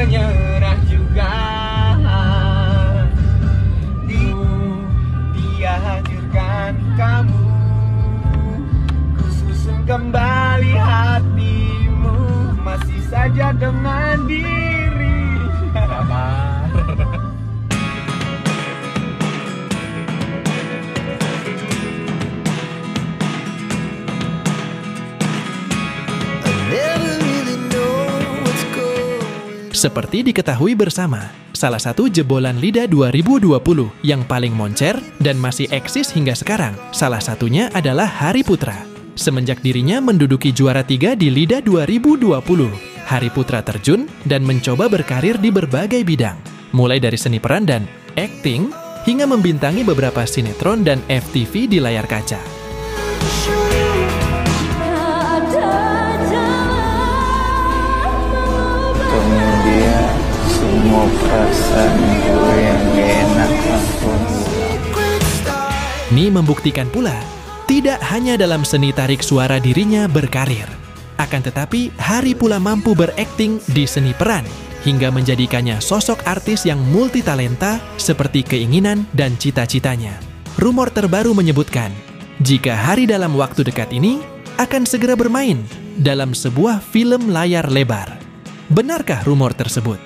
menyerah juga. Dia hancurkan kamu, ku susun kembali hatimu, masih saja dengan diri. Sabar. Seperti diketahui bersama, salah satu jebolan LIDA 2020 yang paling moncer dan masih eksis hingga sekarang, salah satunya adalah Hari Putra. Semenjak dirinya menduduki juara 3 di LIDA 2020, Hari Putra terjun dan mencoba berkarir di berbagai bidang, mulai dari seni peran dan acting, hingga membintangi beberapa sinetron dan FTV di layar kaca. Kemudian semua perasaan gue yang gak enak langsung. Mi membuktikan pula, tidak hanya dalam seni tarik suara dirinya berkarir, akan tetapi Hari pula mampu berakting di seni peran, hingga menjadikannya sosok artis yang multitalenta seperti keinginan dan cita-citanya. Rumor terbaru menyebutkan, jika Hari dalam waktu dekat ini akan segera bermain dalam sebuah film layar lebar. Benarkah rumor tersebut?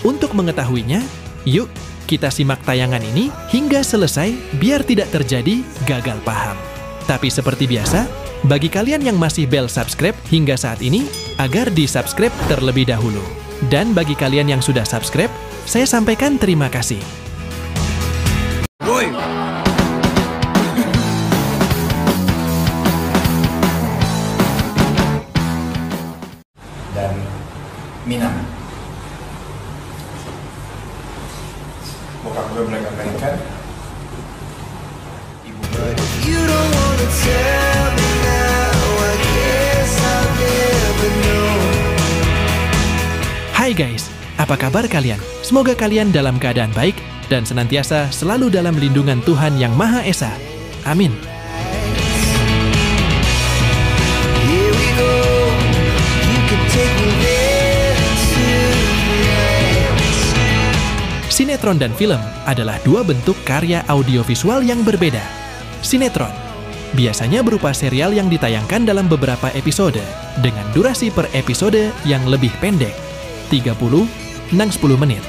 Untuk mengetahuinya, yuk kita simak tayangan ini hingga selesai biar tidak terjadi gagal paham. Tapi seperti biasa, bagi kalian yang masih bel subscribe hingga saat ini, agar di-subscribe terlebih dahulu. Dan bagi kalian yang sudah subscribe, saya sampaikan terima kasih. Woi. Dan Minang. Bokap gue Black American. Ibu gue. Hai guys, apa kabar kalian? Semoga kalian dalam keadaan baik dan senantiasa selalu dalam lindungan Tuhan Yang Maha Esa. Amin. Sinetron dan film adalah dua bentuk karya audiovisual yang berbeda. Sinetron biasanya berupa serial yang ditayangkan dalam beberapa episode dengan durasi per episode yang lebih pendek, 30-60 menit.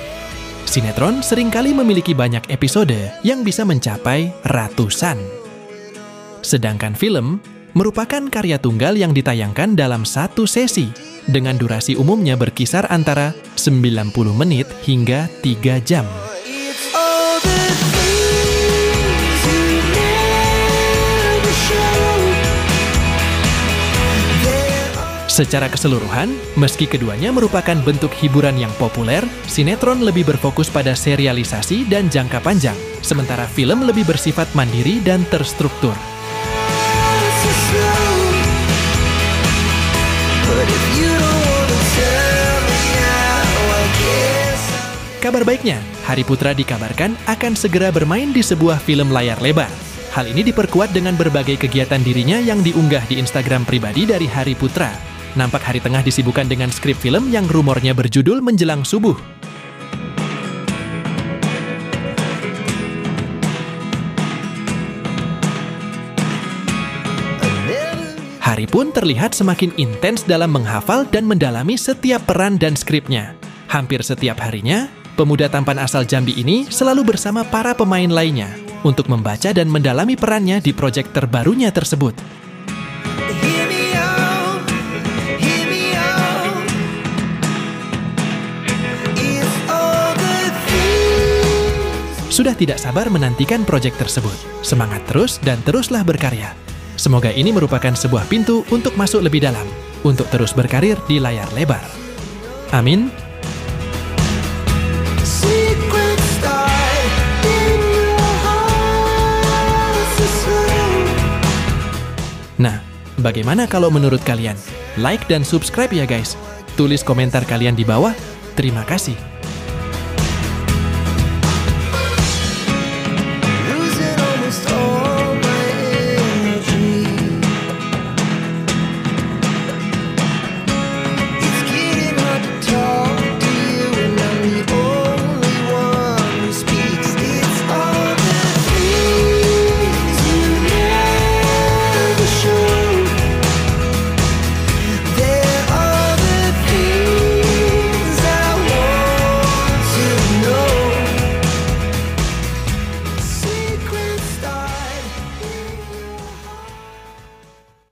Sinetron seringkali memiliki banyak episode yang bisa mencapai ratusan. Sedangkan film merupakan karya tunggal yang ditayangkan dalam satu sesi dengan durasi umumnya berkisar antara 90 menit hingga 3 jam. Secara keseluruhan, meski keduanya merupakan bentuk hiburan yang populer, sinetron lebih berfokus pada serialisasi dan jangka panjang, sementara film lebih bersifat mandiri dan terstruktur. Kabar baiknya, Hari Putra dikabarkan akan segera bermain di sebuah film layar lebar. Hal ini diperkuat dengan berbagai kegiatan dirinya yang diunggah di Instagram pribadi dari Hari Putra. Nampak hari tengah disibukkan dengan skrip film yang rumornya berjudul Menjelang Subuh. Hari pun terlihat semakin intens dalam menghafal dan mendalami setiap peran dan skripnya. Hampir setiap harinya, pemuda tampan asal Jambi ini selalu bersama para pemain lainnya untuk membaca dan mendalami perannya di proyek terbarunya tersebut. Sudah tidak sabar menantikan proyek tersebut. Semangat terus dan teruslah berkarya. Semoga ini merupakan sebuah pintu untuk masuk lebih dalam, untuk terus berkarir di layar lebar. Amin. Nah, bagaimana kalau menurut kalian? Like dan subscribe ya guys. Tulis komentar kalian di bawah. Terima kasih.